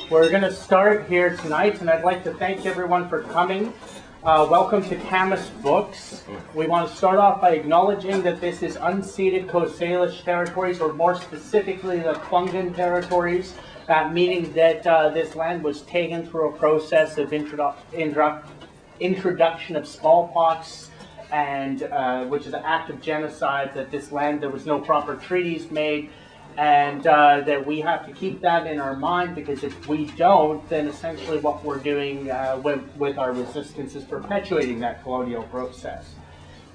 We're going to start here tonight, and I'd like to thank everyone for coming. Welcome to Camus Books. We want to start off by acknowledging that this is unceded Coast Salish territories, or more specifically the Kwungan territories, meaning that this land was taken through a process of introduction of smallpox, and which is an act of genocide. That this land, there was no proper treaties made, and that we have to keep that in our mind, because if we don't, then essentially what we're doing with our resistance is perpetuating that colonial process.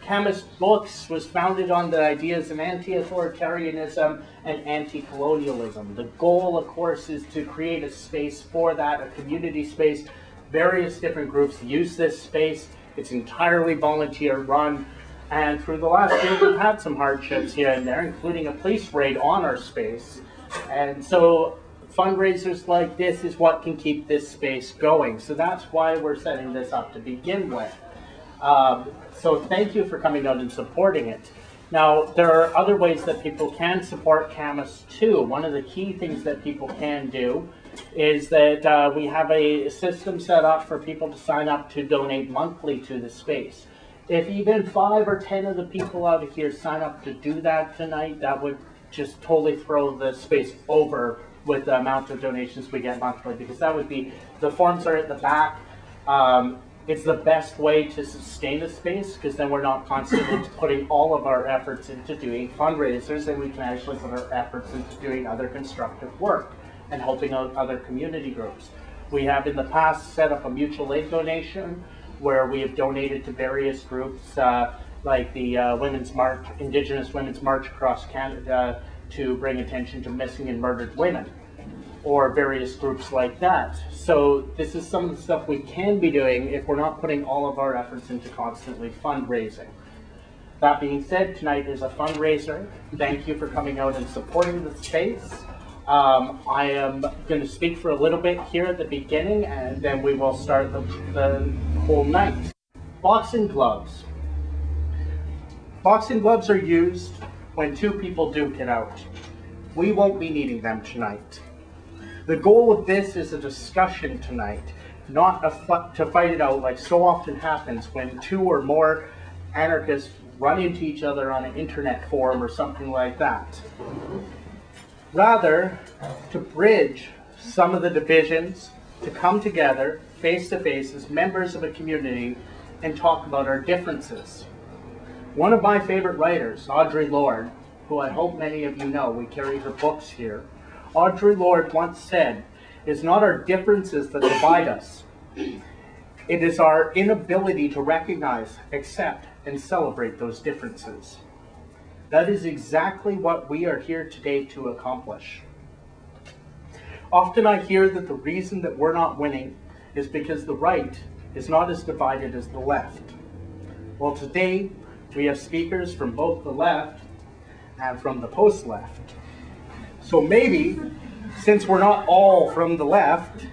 Camus Books was founded on the ideas of anti-authoritarianism and anti-colonialism. The goal, of course, is to create a space for that, a community space. Various different groups use this space. It's entirely volunteer run. And through the last year, we've had some hardships here and there, including a police raid on our space. And so fundraisers like this is what can keep this space going. So that's why we're setting this up to begin with. So thank you for coming out and supporting it. Now, there are other ways that people can support Camus too. One of the key things that people can do is that we have a system set up for people to sign up to donate monthly to the space. If even 5 or 10 of the people out of here sign up to do that tonight, that would just totally throw the space over with the amount of donations we get monthly, because that would be, the forms are at the back. It's the best way to sustain a space, because then we're not constantly putting all of our efforts into doing fundraisers, and we can actually put our efforts into doing other constructive work and helping out other community groups. We have in the past set up a mutual aid donation, where we have donated to various groups like the Indigenous Women's March across Canada to bring attention to missing and murdered women, or various groups like that. So this is some of the stuff we can be doing if we're not putting all of our efforts into constantly fundraising. That being said, tonight is a fundraiser. Thank you for coming out and supporting the space. I am going to speak for a little bit here at the beginning, and then we will start the whole night. Boxing gloves. Boxing gloves are used when 2 people duke it out. We won't be needing them tonight. The goal of this is a discussion tonight, not to fight it out like so often happens when 2 or more anarchists run into each other on an internet forum or something like that. Rather, to bridge some of the divisions, to come together face to face as members of a community and talk about our differences. One of my favorite writers, Audre Lorde, who I hope many of you know, we carry her books here. Audre Lorde once said, "It's not our differences that divide us. It is our inability to recognize, accept, and celebrate those differences." That is exactly what we are here today to accomplish. Often I hear that the reason that we're not winning is because the right is not as divided as the left. Well, today we have speakers from both the left and from the post-left. So maybe, since we're not all from the left,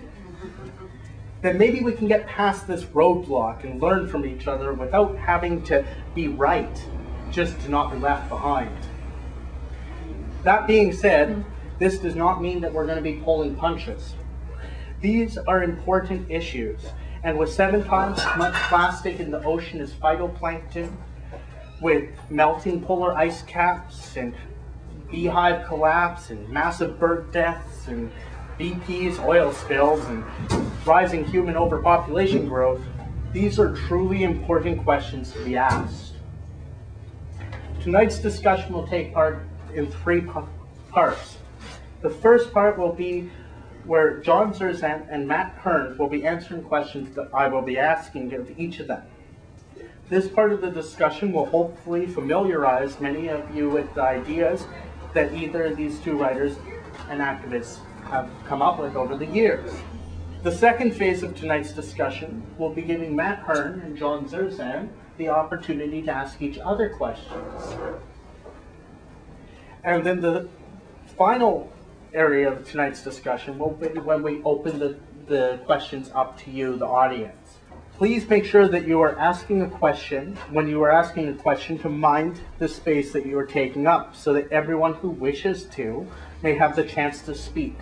then maybe we can get past this roadblock and learn from each other without having to be right, just to not be left behind. That being said, this does not mean that we're going to be pulling punches. These are important issues, and with 7 times as much plastic in the ocean as phytoplankton, with melting polar ice caps and beehive collapse and massive bird deaths and BP's oil spills and rising human overpopulation growth, these are truly important questions to be asked. Tonight's discussion will take part in 3 parts. The first part will be where John Zerzan and Matt Hern will be answering questions that I will be asking of each of them. This part of the discussion will hopefully familiarize many of you with the ideas that either of these 2 writers and activists have come up with over the years. The second phase of tonight's discussion will be giving Matt Hern and John Zerzan the opportunity to ask each other questions. And then the final area of tonight's discussion will be when we open the questions up to you, the audience. Please make sure that you are asking a question, when you are asking a question, to mind the space that you are taking up, so that everyone who wishes to may have the chance to speak.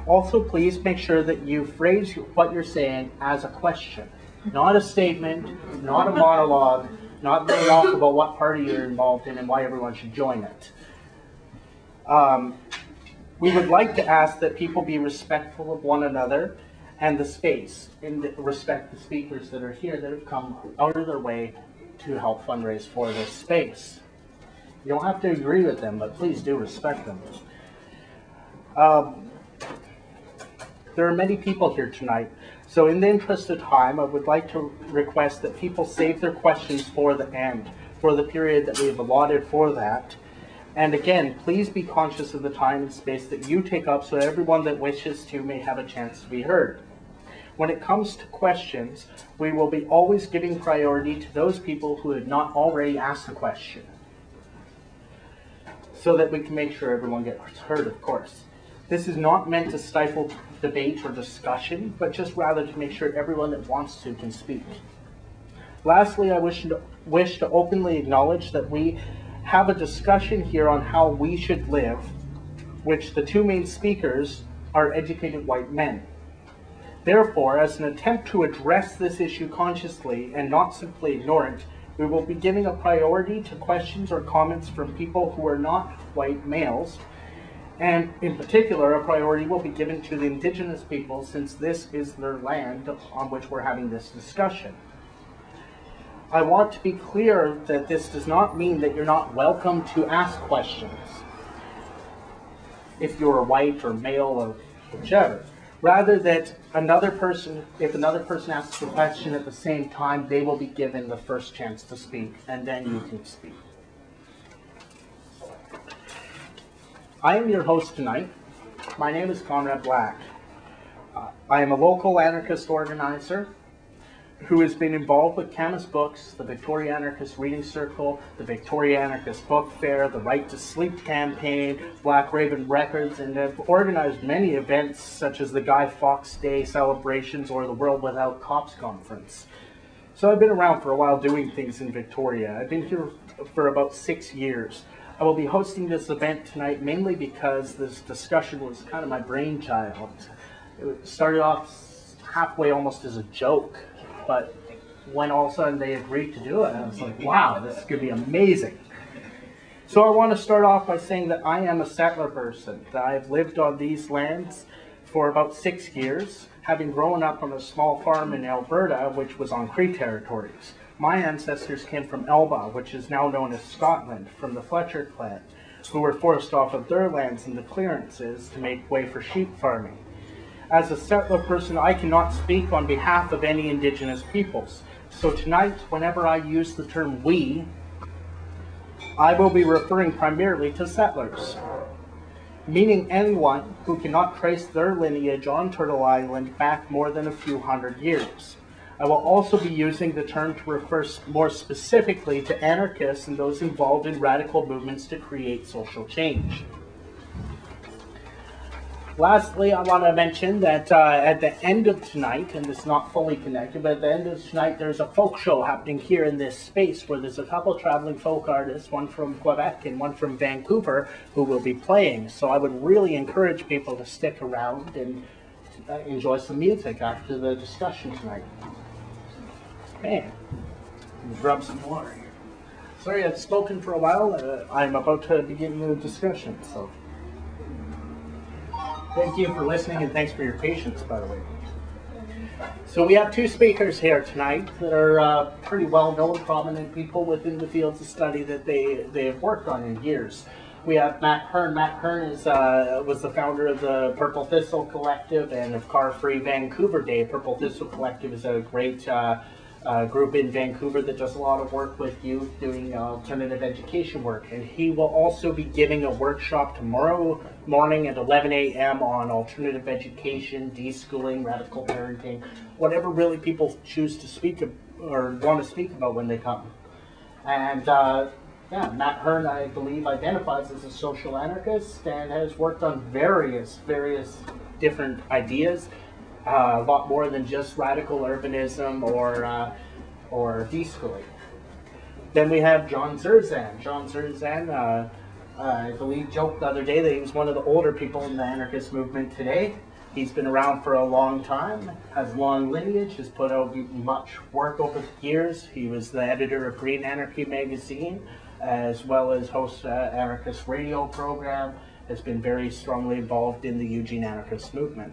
Also, please make sure that you phrase what you're saying as a question, not a statement, not a monologue, not going off about what party you're involved in and why everyone should join it. We would like to ask that people be respectful of one another and the space, and respect the speakers that are here that have come out of their way to help fundraise for this space. You don't have to agree with them, but please do respect them. There are many people here tonight, so in the interest of time, I would like to request that people save their questions for the end, for the period that we have allotted for that. And again, please be conscious of the time and space that you take up so everyone that wishes to may have a chance to be heard. When it comes to questions, we will be always giving priority to those people who have not already asked a question, so that we can make sure everyone gets heard, of course. This is not meant to stifle debate or discussion, but just rather to make sure everyone that wants to can speak. Lastly, I wish to openly acknowledge that we have a discussion here on how we should live, which the two main speakers are educated white men. Therefore, as an attempt to address this issue consciously and not simply ignore it, we will be giving a priority to questions or comments from people who are not white males, and in particular, a priority will be given to the indigenous people since this is their land on which we're having this discussion. I want to be clear that this does not mean that you're not welcome to ask questions if you're white or male or whichever. Rather that if another person asks a question at the same time, they will be given the first chance to speak, and then you can speak. I am your host tonight. My name is Comrad Black. I am a local anarchist organizer who has been involved with Camas Books, the Victoria Anarchist Reading Circle, the Victoria Anarchist Book Fair, the Right to Sleep campaign, Black Raven Records, and have organized many events such as the Guy Fawkes Day celebrations or the World Without Cops conference. So I've been around for a while doing things in Victoria. I've been here for about 6 years. I will be hosting this event tonight mainly because this discussion was kind of my brainchild. It started off halfway almost as a joke, but when all of a sudden they agreed to do it, I was like, wow, this is going to be amazing. So I want to start off by saying that I am a settler person, that I've lived on these lands for about 6 years, having grown up on a small farm in Alberta, which was on Cree territories. My ancestors came from Elba, which is now known as Scotland, from the Fletcher clan, who were forced off of their lands in the clearances to make way for sheep farming. As a settler person, I cannot speak on behalf of any Indigenous peoples. So tonight, whenever I use the term we, I will be referring primarily to settlers, meaning anyone who cannot trace their lineage on Turtle Island back more than a few hundred years. I will also be using the term to refer more specifically to anarchists and those involved in radical movements to create social change. Lastly, I want to mention that at the end of tonight, and it's not fully connected, but at the end of tonight there's a folk show happening here in this space where there's a couple traveling folk artists, one from Quebec and one from Vancouver, who will be playing. So I would really encourage people to stick around and enjoy some music after the discussion tonight. Man, grab some water here. Sorry, I've spoken for a while. I'm about to begin the discussion, so thank you for listening and thanks for your patience, by the way. So we have two speakers here tonight that are pretty well-known, prominent people within the fields of study that they have worked on in years. We have Matt Hern. Matt Hern was the founder of the Purple Thistle Collective and of Car Free Vancouver Day. Purple Thistle Collective is a great group in Vancouver that does a lot of work with youth doing alternative education work. And he will also be giving a workshop tomorrow morning at 11 a.m. on alternative education, deschooling, radical parenting, whatever really people choose to speak or want to speak about when they come. And yeah, Matt Hern, I believe, identifies as a social anarchist and has worked on various different ideas. A lot more than just radical urbanism or deschooling. Then we have John Zerzan. John Zerzan, I believe, joked the other day that he was one of the older people in the anarchist movement today. He's been around for a long time, has long lineage, has put out much work over the years. He was the editor of Green Anarchy magazine, as well as hosts anarchist radio program, has been very strongly involved in the Eugene anarchist movement.